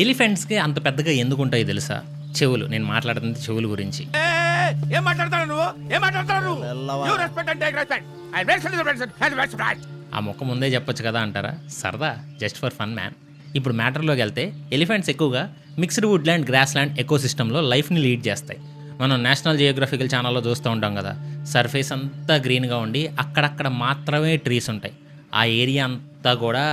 ఎలిఫెంట్స్కి అంత పెద్దగా ఎందుకు ఉంటాయి తెలుసా? చెవులు. నేను మాట్లాడుతుంది చెవుల గురించి. ఏం మాట్లాడతావు నువ్వు? ఏం మాట్లాడతావు నువ్వు? You respect and take respect. I respect. ఆ మొక్క ముందే చెప్పొచ్చు కదా అంటారా? సరదా, జస్ట్ ఫర్ ఫన్ మ్యాన్. ఇప్పుడు మ్యాటర్లోకి వెళ్తే ఎలిఫెంట్స్ ఎక్కువగా మిక్స్డ్ వుడ్ల్యాండ్ గ్రాస్ల్యాండ్ ఎకోసిస్టంలో లైఫ్ని లీడ్ చేస్తాయి. మనం నేషనల్ జియోగ్రఫికల్ ఛానల్లో చూస్తూ ఉంటాం కదా, సర్ఫేస్ అంతా గ్రీన్గా ఉండి అక్కడక్కడ మాత్రమే ట్రీస్ ఉంటాయి. ఆ ఏరియా అంతా కూడా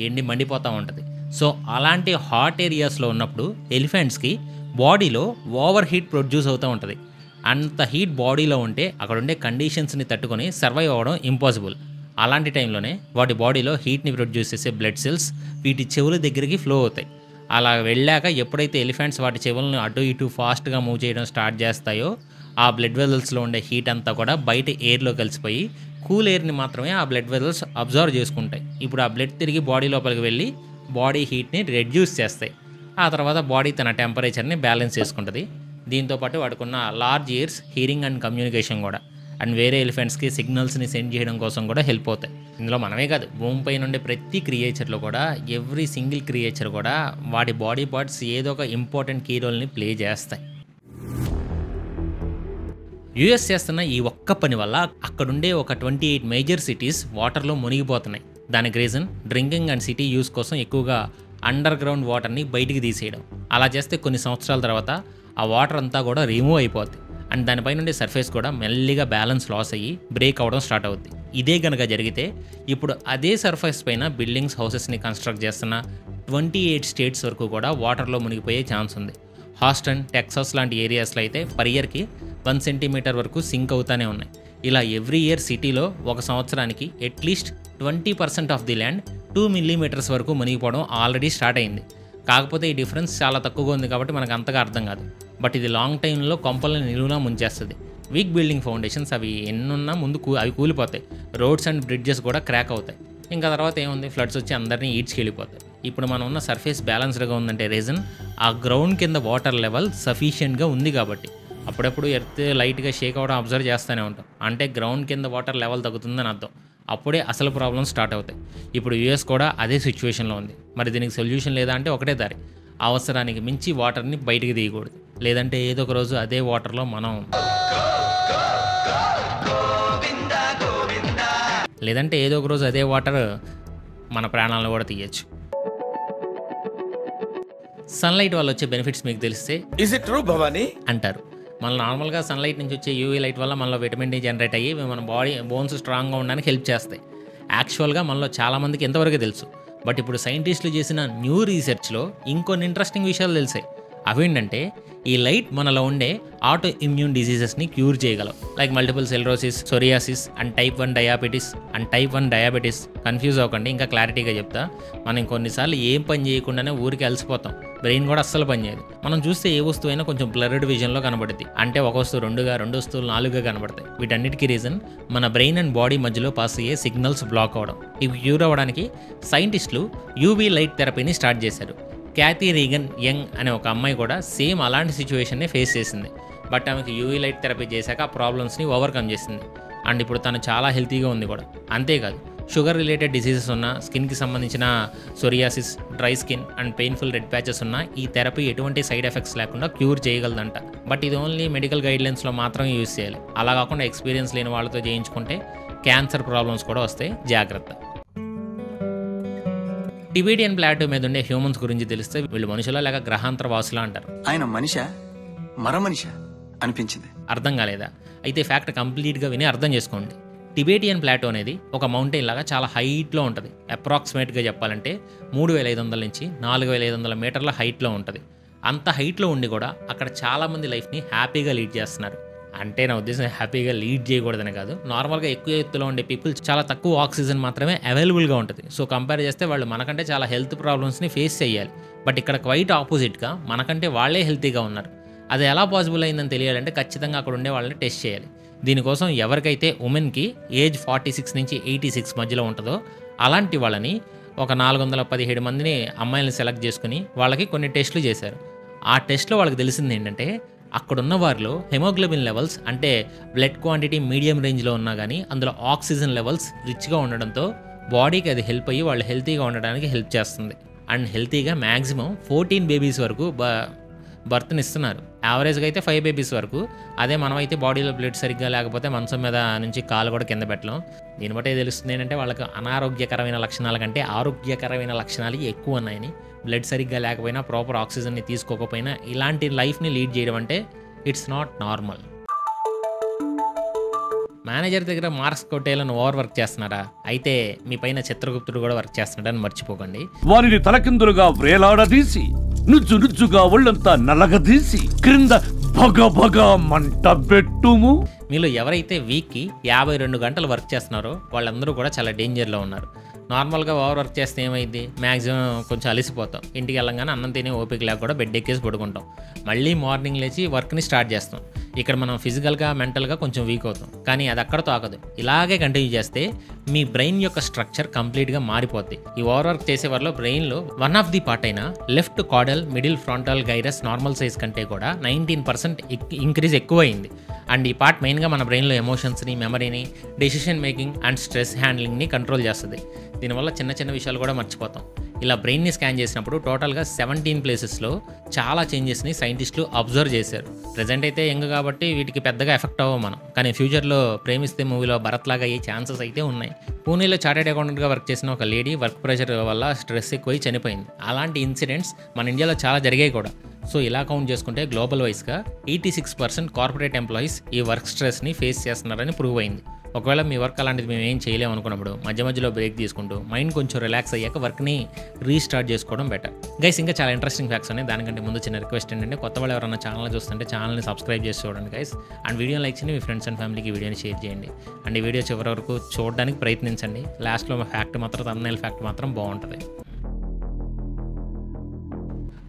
ఎండి మండిపోతూ ఉంటుంది. సో అలాంటి హాట్ ఏరియాస్లో ఉన్నప్పుడు ఎలిఫెంట్స్కి బాడీలో ఓవర్ హీట్ ప్రొడ్యూస్ అవుతూ ఉంటుంది. అంత హీట్ బాడీలో ఉంటే అక్కడ ఉండే కండిషన్స్ని తట్టుకొని సర్వైవ్ అవ్వడం ఇంపాసిబుల్. అలాంటి టైంలోనే వాటి బాడీలో హీట్ని ప్రొడ్యూస్ చేసే బ్లడ్ సెల్స్ వీటి చెవుల దగ్గరికి ఫ్లో అవుతాయి. అలా వెళ్ళాక ఎప్పుడైతే ఎలిఫెంట్స్ వాటి చెవులను అటు ఇటు ఫాస్ట్గా మూవ్ చేయడం స్టార్ట్ చేస్తాయో ఆ బ్లడ్ వెజల్స్లో ఉండే హీట్ అంతా కూడా బయట ఎయిర్లో కలిసిపోయి కూల్ ఎయిర్ని మాత్రమే ఆ బ్లడ్ వెజల్స్ అబ్జర్వ్ చేసుకుంటాయి. ఇప్పుడు ఆ బ్లడ్ తిరిగి బాడీ లోపలికి వెళ్ళి బాడీ హీట్ని రెడ్యూస్ చేస్తాయి. ఆ తర్వాత బాడీ తన టెంపరేచర్ని బ్యాలెన్స్ చేసుకుంటుంది. దీంతోపాటు వాడుకున్న large years hearing and communication కూడా అండ్ వేరే ఎలిఫెంట్స్కి సిగ్నల్స్ని సెండ్ చేయడం కోసం కూడా హెల్ప్ అవుతాయి. ఇందులో మనమే కాదు, భూమిపై నుండి ప్రతి క్రియేచర్లో కూడా ఎవ్రీ సింగిల్ క్రియేచర్ కూడా వాటి బాడీ పార్ట్స్ ఏదో ఒక ఇంపార్టెంట్ కీ రోల్ని ప్లే చేస్తాయి. యుఎస్ చేస్తున్న ఈ ఒక్క పని వల్ల అక్కడుండే ఒక 28 మేజర్ సిటీస్ వాటర్లో మునిగిపోతున్నాయి. దానికి reason drinking and city use కోసం ఎక్కువగా అండర్ గ్రౌండ్ వాటర్ని బయటికి తీసేయడం. అలా చేస్తే కొన్ని సంవత్సరాల తర్వాత ఆ వాటర్ అంతా కూడా రిమూవ్ అయిపోద్ది అండ్ దానిపై నుండి సర్ఫేస్ కూడా మెల్లిగా బ్యాలెన్స్ లాస్ అయ్యి బ్రేక్ అవ్వడం స్టార్ట్ అవుద్ది. ఇదే కనుక జరిగితే ఇప్పుడు అదే సర్ఫేస్ పైన బిల్డింగ్స్, హౌసెస్ని కన్స్ట్రక్ట్ చేస్తున్న 28 స్టేట్స్ వరకు కూడా వాటర్లో మునిగిపోయే ఛాన్స్ ఉంది. హాస్టన్, టెక్సాస్ లాంటి ఏరియాస్లో అయితే పర్ ఇయర్కి 1 సెంటీమీటర్ వరకు సింక్ అవుతానే ఉన్నాయి. ఇలా ఎవ్రీ ఇయర్ సిటీలో ఒక సంవత్సరానికి at least 20% of the land 2 millimetres వరకు మునిగిపోవడం ఆల్రెడీ స్టార్ట్ అయింది. కాకపోతే ఈ డిఫరెన్స్ చాలా తక్కువగా ఉంది కాబట్టి మనకు అంతగా అర్థం కాదు. బట్ ఇది లాంగ్ టైంలో కొంపలను నిలువునా ముంచేస్తుంది. వీక్ బిల్డింగ్ ఫౌండేషన్స్ అవి ఎన్నున్నా ముందు అవి కూలిపోతాయి. రోడ్స్ అండ్ బ్రిడ్జెస్ కూడా క్రాక్ అవుతాయి. ఇంకా తర్వాత ఏముంది, ఫ్లడ్స్ వచ్చి అందరినీ ఈడ్చుకి వెళ్ళిపోతాయి. ఇప్పుడు మనం ఉన్న సర్ఫేస్ బ్యాలెన్స్డ్గా ఉందంటే రీజన్ ఆ గ్రౌండ్ కింద వాటర్ లెవెల్ సఫిషియెంట్గా ఉంది కాబట్టి. అప్పుడప్పుడు ఎర్త్ లైట్గా షేక్ అవ్వడం అబ్జర్వ్ చేస్తూనే ఉంటాం. అంటే గ్రౌండ్ కింద వాటర్ లెవెల్ తగ్గుతుందని అర్థం. అప్పుడే అసలు ప్రాబ్లమ్స్ స్టార్ట్ అవుతాయి. ఇప్పుడు యూఎస్ కూడా అదే సిచ్యువేషన్లో ఉంది. మరి దీనికి సొల్యూషన్ లేదా అంటే ఒకటే దారి, అవసరానికి మించి వాటర్ని బయటికి తీయకూడదు. లేదంటే ఏదో ఒక రోజు అదే వాటర్లో మనం అదే వాటర్ మన ప్రాణాలను కూడా తీయచ్చు. సన్లైట్ వల్ల వచ్చే బెనిఫిట్స్ మీకు తెలిస్తే ఇస్ ఇట్ ట్రూ భవానీ అంటారు. మన నార్మల్గా సన్లైట్ నుంచి వచ్చే యూవీ లైట్ వల్ల మనలో విటమిన్ డి జనరేట్ అయ్యి మన బాడీ బోన్స్ స్ట్రాంగ్గా ఉండడానికి హెల్ప్ చేస్తాయి. యాక్చువల్గా మనలో చాలామందికి ఎంతవరకు తెలుసు. బట్ ఇప్పుడు సైంటిస్టులు చేసిన న్యూ రీసెర్చ్లో ఇంకొన్ని ఇంట్రెస్టింగ్ విషయాలు తెలిసాయి. అవేంటంటే ఈ లైట్ మనలో ఉండే ఆటో ఇమ్యూన్ డిసీజెస్ని క్యూర్ చేయగలవు. Like multiple sclerosis, psoriasis and type 1 diabetes. Confuse అవ్వకండి, ఇంకా క్లారిటీగా చెప్తా. మనం కొన్నిసార్లు ఏం పని చేయకుండానే ఊరికి అలసిపోతాం. బ్రెయిన్ కూడా అస్సలు పనిచేయదు. మనం చూస్తే ఏ వస్తువు అయినా కొంచెం బ్లర్డ్ విజన్లో కనబడుద్ది. అంటే ఒక వస్తువు 2గా, 2 వస్తువులు 4గా కనబడతాయి. వీటన్నిటికీ రీజన్ మన బ్రెయిన్ అండ్ బాడీ మధ్యలో పాస్ అయ్యే సిగ్నల్స్ బ్లాక్ అవ్వడం. ఇవి క్యూర్ అవ్వడానికి సైంటిస్టులు యూవీ లైట్ థెరపీని స్టార్ట్ చేశారు. క్యాథీ రీగన్ యంగ్ అనే ఒక అమ్మాయి కూడా సేమ్ అలాంటి సిచ్యువేషన్ని ఫేస్ చేసింది. బట్ ఆమెకి యూవీ లైట్ థెరపీ చేశాక ఆ ప్రాబ్లమ్స్ని ఓవర్కమ్ చేసింది. అండ్ ఇప్పుడు తను చాలా హెల్తీగా ఉంది కూడా. అంతేకాదు, షుగర్ రిలేటెడ్ డిసీజెస్ ఉన్న, స్కిన్కి సంబంధించిన psoriasis, dry skin and painful red patches ఉన్న ఈ థెరపీ ఎటువంటి సైడ్ ఎఫెక్ట్స్ లేకుండా క్యూర్ చేయగలదంట. బట్ ఇది ఓన్లీ మెడికల్ గైడ్లైన్స్లో మాత్రమే యూజ్ చేయాలి. అలా కాకుండా ఎక్స్పీరియన్స్ లేని వాళ్ళతో చేయించుకుంటే క్యాన్సర్ ప్రాబ్లమ్స్ కూడా వస్తాయి, జాగ్రత్త. టిబెటియన్ ప్లాటో మీద ఉండే హ్యూమన్స్ గురించి తెలిస్తే వీళ్ళు మనుషుల లేక గ్రహాంతర వాసులా అంటారు. ఆయన మనిషా మరమనిషా అనిపించింది. అర్థం కాలేదా? అయితే ఫ్యాక్ట్ కంప్లీట్గా విని అర్థం చేసుకోండి. టిబెటియన్ ప్లాటో అనేది ఒక మౌంటైన్ లాగా చాలా హైట్లో ఉంటుంది. అప్రాక్సిమేట్గా చెప్పాలంటే 3500 నుంచి 4500 మీటర్ల హైట్లో ఉంటుంది. అంత హైట్లో ఉండి కూడా అక్కడ చాలామంది లైఫ్ని హ్యాపీగా లీడ్ చేస్తున్నారు. అంటే నా ఉద్దేశం హ్యాపీగా లీడ్ చేయకూడదని కాదు. నార్మల్గా ఎక్కువ ఎత్తులో ఉండే పీపుల్ చాలా తక్కువ ఆక్సిజన్ మాత్రమే అవైలబుల్గా ఉంటుంది. సో కంపేర్ చేస్తే వాళ్ళు మనకంటే చాలా హెల్త్ ప్రాబ్లమ్స్ని ఫేస్ చేయాలి. బట్ ఇక్కడ క్వైట్ ఆపోజిట్గా మనకంటే వాళ్ళే హెల్తీగా ఉన్నారు. అది ఎలా పాసిబుల్ అయిందని తెలియాలంటే ఖచ్చితంగా అక్కడ ఉండే వాళ్ళని టెస్ట్ చేయాలి. దీనికోసం ఎవరికైతే ఉమెన్కి ఏజ్ 46 నుంచి 86 మధ్యలో ఉంటుందో అలాంటి వాళ్ళని ఒక 417 మందిని అమ్మాయిలను సెలెక్ట్ చేసుకుని వాళ్ళకి కొన్ని టెస్టులు చేశారు. ఆ టెస్ట్లో వాళ్ళకి తెలిసింది ఏంటంటే అక్కడున్న వారిలో హెమోగ్లోబిన్ లెవెల్స్ అంటే బ్లడ్ క్వాంటిటీ మీడియం రేంజ్లో ఉన్నా కానీ అందులో ఆక్సిజన్ లెవెల్స్ రిచ్గా ఉండడంతో బాడీకి అది హెల్ప్ అయ్యి వాళ్ళు హెల్తీగా ఉండడానికి హెల్ప్ చేస్తుంది. అండ్ హెల్తీగా మ్యాక్సిమం 14 బేబీస్ వరకు బర్త్ని ఇస్తున్నారు. యావరేజ్గా అయితే 5 బేబీస్ వరకు. అదే మనమైతే బాడీలో బ్లడ్ సరిగ్గా లేకపోతే మంచం మీద నుంచి కాలు కూడా కింద పెట్టలేం. దీన్ని బట్టి తెలుస్తుంది ఏంటంటే వాళ్ళకి అనారోగ్యకరమైన లక్షణాల కంటే ఆరోగ్యకరమైన లక్షణాలు ఎక్కువ ఉన్నాయని. బ్లడ్ సరిగ్గా లేకపోయినా, ప్రాపర్ ఆక్సిజన్ని తీసుకోకపోయినా ఇలాంటి లైఫ్ని లీడ్ చేయడం అంటే ఇట్స్ నాట్ నార్మల్. మేనేజర్ దగ్గర మార్క్స్ కొట్టేయాలని ఓవర్ వర్క్ చేస్తున్నారా? అయితే మీ పైన చిత్రగుప్తుడు కూడా వర్క్ చేస్తున్నాడని మర్చిపోకండి. వారిని తలకిందులుగా వ్రేలాడదీసి నుజ్జు నుజ్జుగా ఒళ్ళంతా నలగదీసి క్రింద భగ భగ మంట పెట్టుము. మీలో ఎవరైతే వీక్కి 52 గంటలు వర్క్ చేస్తున్నారో వాళ్ళందరూ కూడా చాలా డేంజర్లో ఉన్నారు. నార్మల్గా ఓవర్ వర్క్ చేస్తే ఏమైంది, మ్యాక్సిమం కొంచెం అలసిపోతాం. ఇంటికి వెళ్ళంగానే అన్నం తినే ఓపిక లేక కూడా బెడ్ ఎక్కేసి పడుకుంటాం. మళ్ళీ మార్నింగ్ లేచి వర్క్ని స్టార్ట్ చేస్తాం. ఇక్కడ మనం ఫిజికల్గా, మెంటల్గా కొంచెం వీక్ అవుతాం. కానీ అది అక్కడతో ఆగదు. ఇలాగే కంటిన్యూ చేస్తే మీ బ్రెయిన్ యొక్క స్ట్రక్చర్ కంప్లీట్గా మారిపోద్ది. ఈ ఓవర్ వర్క్ చేసే వారిలో బ్రెయిన్లో వన్ ఆఫ్ ది పార్ట్ అయిన left caudal middle frontal gyrus normal size కంటే కూడా 19% ఇంక్రీజ్ ఎక్కువైంది. అండ్ ఈ పార్ట్ మెయిన్గా మన బ్రెయిన్లో ఎమోషన్స్ని, మెమరీని, డెసిషన్ మేకింగ్ అండ్ స్ట్రెస్ హ్యాండ్లింగ్ని కంట్రోల్ చేస్తుంది. దీనివల్ల చిన్న చిన్న విషయాలు కూడా మర్చిపోతాం. ఇలా బ్రెయిన్ని స్కాన్ చేసినప్పుడు టోటల్గా 17 ప్లేసెస్లో చాలా చేంజెస్ని సైంటిస్టులు అబ్జర్వ్ చేశారు. ప్రజెంట్ అయితే యంగ్ కాబట్టి వీటికి పెద్దగా ఎఫెక్ట్ అవ్వం మనం. కానీ ఫ్యూచర్లో ప్రేమిస్తే మూవీలో భరత్ లాగా అయ్యే ఛాన్సెస్ అయితే ఉన్నాయి. పూణేలో చార్టెడ్ అకౌంటెంట్గా వర్క్ చేసిన ఒక లేడీ వర్క్ ప్రెషర్ వల్ల స్ట్రెస్ ఎక్కువై చనిపోయింది. అలాంటి ఇన్సిడెంట్స్ మన ఇండియాలో చాలా జరిగాయి కూడా. సో ఇలా కౌంట్ చేసుకుంటే గ్లోబల్ వైస్గా 86% కార్పొరేట్ ఎంప్లాయీస్ ఈ వర్క్ స్ట్రెస్ని ఫేస్ చేస్తున్నారని ప్రూవ్ అయింది. ఒకవేళ మీ వర్క్ అలాంటిది మేము ఏం చేయలేము అనుకున్నప్పుడు మధ్య మధ్యలో బ్రేక్ తీసుకుంటూ మైండ్ కొంచెం రిలాక్స్ అయ్యాక వర్క్ని రీస్టార్ట్ చేసుకోవడం బెటర్. గైస్, ఇంకా చాలా ఇంట్రెస్టింగ్ ఫ్యాక్ట్స్ ఉన్నాయి. దానికంటే ముందు చిన్న రిక్వెస్ట్ ఏంటంటే కొత్త వాళ్ళు ఎవరైనా ఛానల్ చూస్తుంటే ఛానల్ని సబ్స్క్రైబ్ చేసి చూడండి గైస్. అండ్ వీడియో లైక్ చేయండి, మీ ఫ్రెండ్స్ అండ్ ఫ్యామిలీకి వీడియోని షేర్ చేయండి. అండ్ ఈ వీడియో చివరి వరకు చూడడానికి ప్రయత్నించండి. లాస్ట్లో ఫ్యాక్ట్ మాత్రం, థంబ్నెయిల్ ఫ్యాక్ట్ మాత్రం బాగుంటుంది.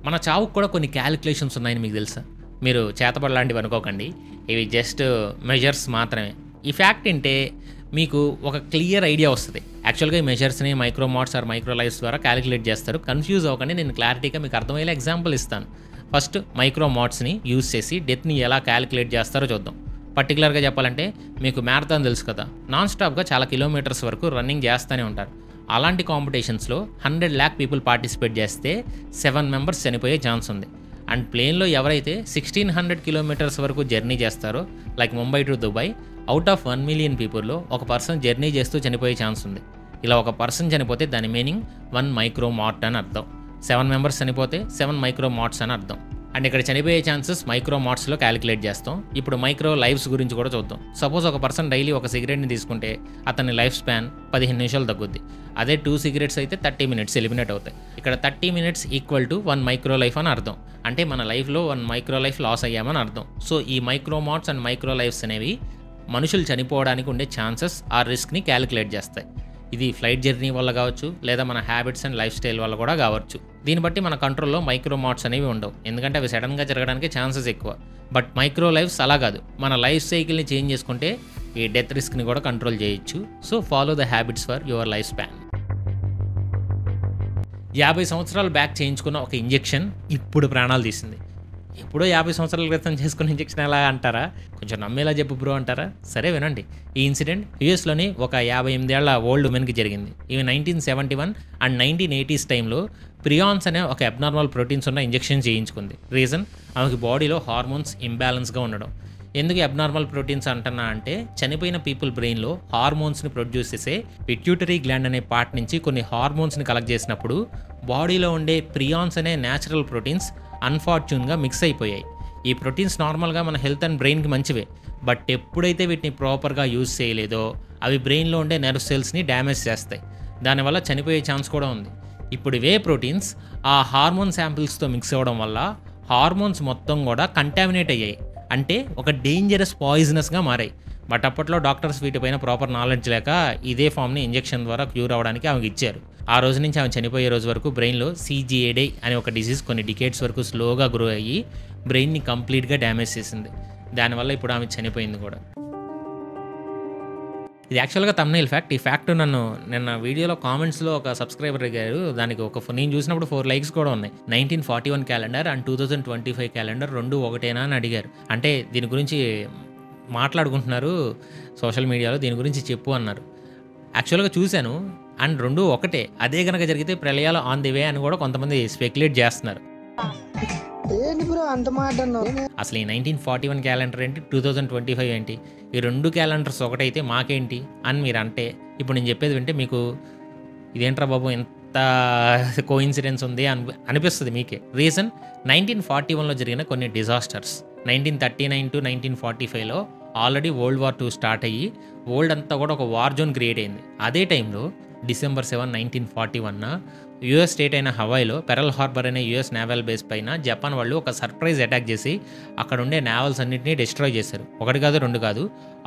మన చావుకు కూడా కొన్ని క్యాలిక్యులేషన్స్ ఉన్నాయని మీకు తెలుసా? మీరు చేతబడలాంటివి అనుకోకండి, ఇవి జస్ట్ మెజర్స్ మాత్రమే. ఈ ఫ్యాక్ట్ అంటే మీకు ఒక క్లియర్ ఐడియా వస్తుంది. యాక్చువల్గా ఈ మెజర్స్ని మైక్రోమాట్స్ ఆర్ మైక్రోలైఫ్స్ ద్వారా క్యాలిక్యులేట్ చేస్తారు. కన్ఫ్యూజ్ అవ్వకండి, నేను క్లారిటీగా మీకు అర్థమయ్యేలా ఎగ్జాంపుల్ ఇస్తాను. ఫస్ట్ మైక్రోమాట్స్ని యూజ్ చేసి డెత్ని ఎలా క్యాలిక్యులేట్ చేస్తారో చూద్దాం. పర్టికులర్గా చెప్పాలంటే మీకు మ్యారథాన్ తెలుసు కదా, నాన్ స్టాప్గా చాలా కిలోమీటర్స్ వరకు రన్నింగ్ చేస్తూనే ఉంటారు. అలాంటి కాంపిటీషన్స్లో 100 lakh పీపుల్ పార్టిసిపేట్ చేస్తే 7 members చనిపోయే ఛాన్స్ ఉంది. అండ్ ప్లేన్లో ఎవరైతే 1600 kilometers వరకు జర్నీ చేస్తారో, like Mumbai to Dubai, out of 1 million పీపుల్లో ఒక పర్సన్ జర్నీ చేస్తూ చనిపోయే ఛాన్స్ ఉంది. ఇలా ఒక పర్సన్ చనిపోతే దాని మీనింగ్ 1 micromort అని అర్థం. 7 members చనిపోతే 7 micromots అని అర్థం. అండ్ ఇక్కడ చనిపోయే ఛాన్సెస్ మైక్రోమాట్స్లో క్యాలిక్యులేట్ చేస్తాం. ఇప్పుడు మైక్రో లైఫ్స్ గురించి కూడా చూద్దాం. సపోజ్ ఒక పర్సన్ డైలీ ఒక సిగరెట్ని తీసుకుంటే అతని లైఫ్ స్పాన్ 15 నిమిషాలు తగ్గుద్ది. అదే 2 cigarettes అయితే 30 minutes ఎలిమినేట్ అవుతాయి. ఇక్కడ 30 minutes equal to 1 micro life అని అర్థం. అంటే మన లైఫ్లో 1 మైక్రో లైఫ్ లాస్ అయ్యామని అర్థం. సో ఈ మైక్రోమాట్స్ అండ్ మైక్రో లైఫ్స్ అనేవి మనుషులు చనిపోవడానికి ఉండే ఛాన్సెస్ ఆ రిస్క్ని క్యాలిక్యులేట్ చేస్తాయి. ఇది ఫ్లైట్ జర్నీ వల్ల కావచ్చు, లేదా మన హ్యాబిట్స్ అండ్ లైఫ్ స్టైల్ వల్ల కూడా కావచ్చు. దీన్ని బట్టి మన కంట్రోల్లో మైక్రోమాట్స్ అనేవి ఉండవు, ఎందుకంటే అవి సడన్గా జరగడానికి ఛాన్సెస్ ఎక్కువ. బట్ మైక్రో లైఫ్స్ అలా కాదు, మన లైఫ్ సైకిల్ని చేంజ్ చేసుకుంటే ఈ డెత్ రిస్క్ని కూడా కంట్రోల్ చేయొచ్చు. So follow the habits for your life span. 50 సంవత్సరాలు బ్యాక్ చేయించుకున్న ఒక ఇంజెక్షన్ ఇప్పుడు ప్రాణాలు తీసింది. ఎప్పుడో 50 సంవత్సరాల క్రితం చేసుకున్న ఇంజెక్షన్ ఎలా అంటారా? కొంచెం నమ్మేలా చెప్పు బ్రో అంటారా? సరే వినండి. ఈ ఇన్సిడెంట్ యూఎస్లోని ఒక 58 ఏళ్ల ఓల్డ్ ఉమెన్కి జరిగింది. ఇవి 1971 అండ్ 1980s టైంలో ప్రియాన్స్ అనే ఒక అబ్నార్మల్ ప్రోటీన్స్ ఉన్న ఇంజెక్షన్ చేయించుకుంది. రీజన్, ఆమెకి బాడీలో హార్మోన్స్ ఇంబ్యాలెన్స్గా ఉండడం. ఎందుకు అబ్నార్మల్ ప్రోటీన్స్ అంటున్నా అంటే, చనిపోయిన పీపుల్ బ్రెయిన్లో హార్మోన్స్ని ప్రొడ్యూస్ చేసే పిట్యూటరీ గ్లాండ్ అనే పార్ట్ నుంచి కొన్ని హార్మోన్స్ని కలెక్ట్ చేసినప్పుడు బాడీలో ఉండే ప్రియాన్స్ అనే న్యాచురల్ ప్రోటీన్స్ అన్ఫార్చ్యూన్గా మిక్స్ అయిపోయాయి. ఈ ప్రోటీన్స్ నార్మల్గా మన హెల్త్ అండ్ బ్రెయిన్కి మంచివే, బట్ ఎప్పుడైతే వీటిని ప్రాపర్గా యూజ్ చేయలేదో అవి బ్రెయిన్లో ఉండే నర్వ్ సెల్స్ని డ్యామేజ్ చేస్తాయి. దానివల్ల చనిపోయే ఛాన్స్ కూడా ఉంది. ఇప్పుడు ఇవే ప్రోటీన్స్ ఆ హార్మోన్ శాంపిల్స్తో మిక్స్ అవ్వడం వల్ల హార్మోన్స్ మొత్తం కూడా కంటామినేట్ అయ్యాయి. అంటే ఒక డేంజరస్ పాయిజనస్గా మారాయి. బట్ అప్పట్లో డాక్టర్స్ వీటిపైన ప్రాపర్ నాలెడ్జ్ లేక ఇదే ఫామ్ని ఇంజెక్షన్ ద్వారా క్యూర్ అవ్వడానికి ఆమెకి ఇచ్చారు. ఆ రోజు నుంచి ఆమె చనిపోయే రోజు వరకు బ్రెయిన్లో CGAD అనే ఒక డిసీజ్ కొన్ని డికేట్స్ వరకు స్లోగా గ్రో అయ్యి బ్రెయిన్ని కంప్లీట్గా డ్యామేజ్ చేసింది. దానివల్ల ఇప్పుడు ఆమె చనిపోయింది కూడా. ఇది యాక్చువల్గా థంబ్నెయిల్ ఫ్యాక్ట్. ఈ ఫ్యాక్ట్ నన్ను నిన్న వీడియోలో కామెంట్స్లో ఒక సబ్స్క్రైబర్ అడిగారు. దానికి నేను చూసినప్పుడు 4 likes కూడా ఉన్నాయి. 1941 క్యాలెండర్ అండ్ 2025 క్యాలెండర్ రెండు ఒకటేనా అని అడిగారు. అంటే దీని గురించి మాట్లాడుకుంటున్నారు సోషల్ మీడియాలో, దీని గురించి చెప్పు అన్నారు. యాక్చువల్గా చూశాను, అండ్ రెండు ఒకటే. అదే కనుక జరిగితే ప్రళయాలు ఆన్ ది వే అని కూడా కొంతమంది స్పెక్యులేట్ చేస్తున్నారు. అసలు ఈ 1941 క్యాలెండర్ ఏంటి, 2025 ఏంటి, ఈ రెండు క్యాలెండర్స్ ఒకటైతే మాకేంటి అని మీరు అంటే, ఇప్పుడు నేను చెప్పేది వింటే మీకు ఇదేంట్రా బాబు ఎంత కోఇన్సిడెన్స్ ఉంది అనిపిస్తుంది మీకే. రీజన్ 1941లో జరిగిన కొన్ని డిజాస్టర్స్. 1939 to 1945లో ఆల్రెడీ వరల్డ్ వార్ 2 స్టార్ట్ అయ్యి వరల్డ్ అంతా కూడా ఒక వార్ జోన్ క్రియేట్ అయింది. అదే టైంలో December 7, 1941 యూఎస్ స్టేట్ అయిన హవాయిలో పెరల్ హార్బర్ అనే యూఎస్ నేవల్ బేస్ పైన జపాన్ వాళ్ళు ఒక సర్ప్రైజ్ అటాక్ చేసి అక్కడ ఉండే నేవల్స్ అన్నింటినీ డిస్ట్రాయ్ చేశారు. ఒకటి కాదు రెండు కాదు,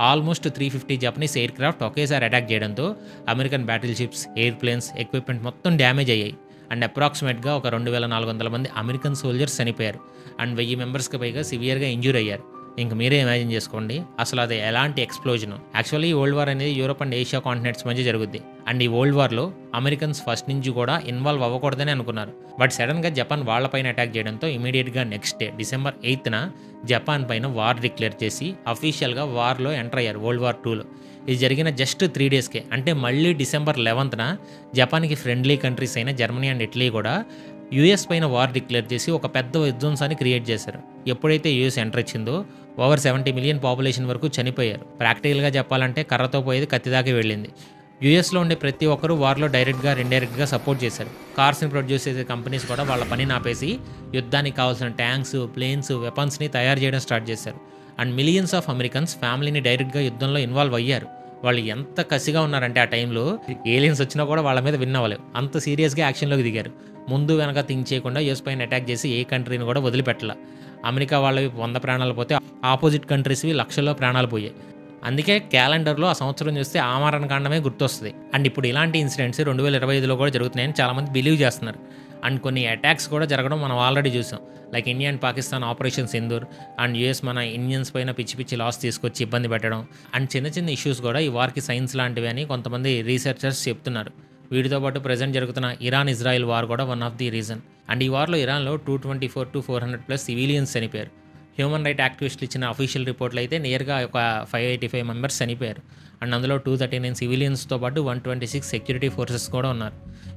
ఆల్మోస్ట్ 350 జపనీస్ ఎయిర్ క్రాఫ్ట్ ఒకేసారి అటాక్ చేయడంతో American battleships, airplanes, equipment మొత్తం డ్యామేజ్ అయ్యాయి. అండ్ అప్రాక్సిమేట్గా ఒక 2400 మంది అమెరికన్ సోల్జర్స్ చనిపోయారు. అండ్ 1000 మెంబర్స్కి పైగా సివియర్గా ఇంజూర్ అయ్యారు. ఇంక మీరే ఇమాజిన్ చేసుకోండి అసలు అది ఎలాంటి ఎక్స్ప్లోజన్. యాక్చువల్లీ ఈ వరల్డ్ వార్ అనేది యూరోప్ అండ్ ఏషియా కాంటినెంట్స్ మధ్య జరుగుద్ది. అండ్ ఈ వరల్డ్ వార్లో అమెరికన్స్ ఫస్ట్ నుంచి కూడా ఇన్వాల్వ్ అవ్వకూడదని అనుకున్నారు. బట్ సడన్గా జపాన్ వాళ్ళపైన అటాక్ చేయడంతో ఇమీడియట్గా నెక్స్ట్ డే December 8న జపాన్ పైన వార్ డిక్లేర్ చేసి అఫీషియల్గా వార్లో ఎంటర్ అయ్యారు వరల్డ్ వార్ 2లో. ఇది జరిగిన జస్ట్ 3 డేస్కే, అంటే మళ్ళీ December 11న జపాన్కి ఫ్రెండ్లీ కంట్రీస్ అయిన జర్మనీ అండ్ ఇటలీ కూడా యూఎస్ పైన వార్ డిక్లేర్ చేసి ఒక పెద్ద విధ్వంసాన్ని క్రియేట్ చేశారు. ఎప్పుడైతే యూఎస్ ఎంటర్ ఇచ్చిందో ఓవర్ 70 మిలియన్ పాపులేషన్ వరకు చనిపోయారు. ప్రాక్టికల్గా చెప్పాలంటే కర్రతో పోయేది కత్తిదాకా వెళ్ళింది. యూఎస్లో ఉండే ప్రతి ఒక్కరూ వార్లో డైరెక్ట్గా ఇండైరెక్ట్గా సపోర్ట్ చేశారు. కార్స్ని ప్రొడ్యూస్ చేసే కంపెనీస్ కూడా వాళ్ళ పని ఆపేసి యుద్ధానికి కావాల్సిన ట్యాంక్స్, ప్లేన్స్, వెపన్స్ని తయారు చేయడం స్టార్ట్ చేశారు. అండ్ మిలియన్స్ ఆఫ్ అమెరికన్స్ ఫ్యామిలీని డైరెక్ట్గా యుద్ధంలో ఇన్వాల్వ్ అయ్యారు. వాళ్ళు ఎంత కసిగా ఉన్నారంటే ఆ టైంలో ఏలియన్స్ వచ్చినా కూడా వాళ్ళ మీద విన్ అవ్వలేవు, అంత సీరియస్గా యాక్షన్లోకి దిగారు. ముందు వెనక థింక్ చేయకుండా యూఎస్ పైన అటాక్ చేసి ఏ కంట్రీని కూడా వదిలిపెట్టాల. అమెరికా వాళ్ళవి 100 ప్రాణాలు పోతే ఆపోజిట్ కంట్రీస్వి లక్షల్లో ప్రాణాలు పోయాయి. అందుకే క్యాలెండర్లో ఆ సంవత్సరం చూస్తే ఆమరణ కాండమే గుర్తొస్తుంది. అండ్ ఇప్పుడు ఇలాంటి ఇన్సిడెంట్స్ 2025లో కూడా జరుగుతున్నాయని చాలామంది బిలీవ్ చేస్తున్నారు. అండ్ కొన్ని అటాక్స్ కూడా జరగడం మనం ఆల్రెడీ చూసాం. Like India and Pakistan operation Sindoor, and US మన ఇండియన్స్ పైన పిచ్చి పిచ్చి లాస్ తీసుకొచ్చి ఇబ్బంది పెట్టడం, అండ్ చిన్న చిన్న ఇష్యూస్ కూడా ఈ వార్కి సైన్స్ లాంటివి అని కొంతమంది రీసెర్చర్స్ చెప్తున్నారు. వీటితో పాటు ప్రజెంట్ జరుగుతున్న ఇరాన్ ఇజ్రాయెల్ వార్ కూడా one of the reason. And ఈ వార్లో ఇరాన్లో 224 to 400+ సివిలియన్స్ చనిపోయారు. హ్యూమన్ రైట్ యాక్టివిస్టులు ఇచ్చిన అఫీషియల్ రిపోర్ట్లు అయితే నియర్గా ఒక 585 మెంబర్స్ చనిపోయారు. అండ్ అందులో 239 సివిలియన్స్తో పాటు 126 సెక్యూరిటీ ఫోర్సెస్ కూడా ఉన్నారు.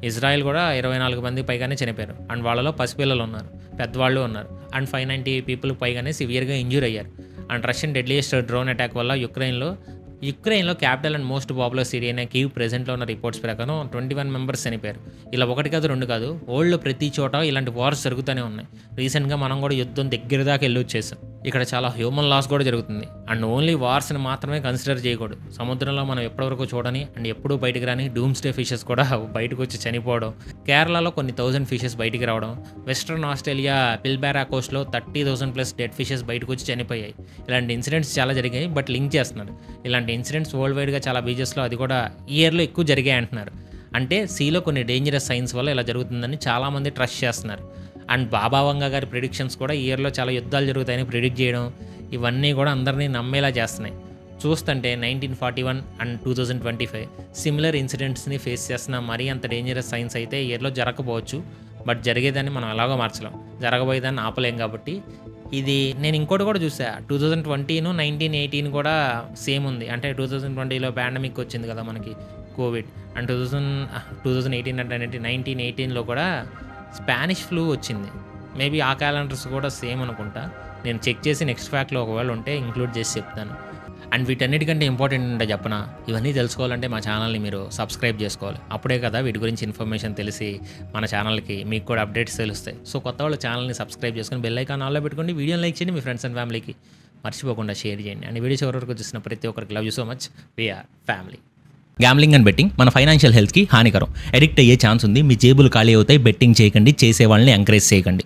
ఇజ్రాయెల్ కూడా 24 మంది పైగానే చనిపోయారు. అండ్ వాళ్ళలో పసిపిల్లలు ఉన్నారు, పెద్దవాళ్ళు ఉన్నారు. అండ్ 590 పీపుల్ పైగానే సివియర్గా ఇంజూర్ అయ్యారు. And Russian deadliest drone attack వల్ల యుక్రెయిన్లో capital and most popular city Kyiv కీవ్ ప్రెజెంట్లో ఉన్న రిపోర్ట్స్ ప్రకారం 21 మెంబర్స్ చనిపోయారు. ఇలా ఒకటి కాదు రెండు కాదు, వరల్డ్లో ప్రతి చోట ఇలాంటి వార్స్ జరుగుతూనే ఉన్నాయి. రీసెంట్గా మనం కూడా యుద్ధం దగ్గర దాకా వెళ్ళి వచ్చేసాం. ఇక్కడ చాలా హ్యూమన్ లాస్ కూడా జరుగుతుంది. అండ్ ఓన్లీ వార్స్ని మాత్రమే కన్సిడర్ చేయకూడదు. సముద్రంలో మనం ఎప్పటివరకు చూడని అండ్ ఎప్పుడూ బయటకు రాని డూమ్స్డే ఫిషెస్ కూడా బయటకు వచ్చి చనిపోవడం, కేరళలో కొన్ని 1000 ఫిషెస్ బయటికి రావడం, వెస్ట్రన్ ఆస్ట్రేలియా పిల్బెరా కోస్ట్లో 30,000+ డెడ్ ఫిషెస్ బయటకు వచ్చి చనిపోయాయి. ఇలాంటి ఇన్సిడెంట్స్ చాలా జరిగాయి. బట్ లింక్ చేస్తున్నారు ఇలాంటి ఇన్సిడెంట్స్ వరల్డ్ వైడ్గా చాలా బీచెస్లో అది కూడా ఈ ఇయర్లో ఎక్కువ జరిగాయి అంటున్నారు. అంటే సీలో కొన్ని డేంజరస్ సైన్స్ వల్ల ఇలా జరుగుతుందని చాలామంది ట్రస్ట్ చేస్తున్నారు. అండ్ బాబా వంగా గారి ప్రిడిక్షన్స్ కూడా ఈ ఇయర్లో చాలా యుద్ధాలు జరుగుతాయని ప్రిడిక్ట్ చేయడం, ఇవన్నీ కూడా అందరినీ నమ్మేలా చేస్తున్నాయి. చూస్తుంటే 1941 అండ్ 2025 సిమిలర్ ఇన్సిడెంట్స్ని ఫేస్ చేస్తున్న మరీ అంత డేంజరస్ సైన్స్ అయితే ఈ ఇయర్లో జరగకపోవచ్చు. బట్ జరిగేదాన్ని మనం ఎలాగో మార్చలేం, జరగబోయేదాన్ని ఆపలేం. కాబట్టి ఇది నేను ఇంకోటి కూడా చూసా, 2020 1918 కూడా సేమ్ ఉంది. అంటే 2020లో పాండమిక్ వచ్చింది కదా మనకి, కోవిడ్. అండ్ 2018 అంటే 1918లో కూడా స్పానిష్ ఫ్లూ వచ్చింది. మేబీ ఆ క్యాలెండర్స్ కూడా సేమ్ అనుకుంటా. నేను చెక్ చేసి నెక్స్ట్ ఫ్యాక్ట్లో ఒకవేళ ఉంటే ఇంక్లూడ్ చేసి చెప్తాను. అండ్ వీటన్నిటికంటే ఇంపార్టెంట్ అంటే చెప్పనా, ఇవన్నీ తెలుసుకోవాలంటే మా ఛానల్ని మీరు సబ్స్క్రైబ్ చేసుకోవాలి. అప్పుడే కదా వీటి గురించి ఇన్ఫర్మేషన్ తెలిసి మన ఛానల్కి మీకు కూడా అప్డేట్స్ తెలుస్తాయి. సో కొత్త వాళ్ళు ఛానల్ని సబ్స్క్రైబ్ చేసుకొని బెల్ ఐకాన్ ఆన్లో పెట్టుకోండి. వీడియోని లైక్ చేయండి, మీ ఫ్రెండ్స్ అండ్ ఫ్యామిలీకి మర్చిపోకుండా షేర్ చేయండి. అండ్ వీడియోస్ ఎవరెవరికి చూసిన ప్రతి ఒక్కరికి love you so much. We are family. Gambling and betting మన ఫైనాన్షియల్ హెల్త్కి హానికరం. అడిక్ట్ అయ్యే ఛాన్స్ ఉంది. మీ జేబులు ఖాళీ అవుతాయి. బెట్టింగ్ చేయకండి, చేసే వాళ్ళని ఎంకరేజ్ చేయకండి.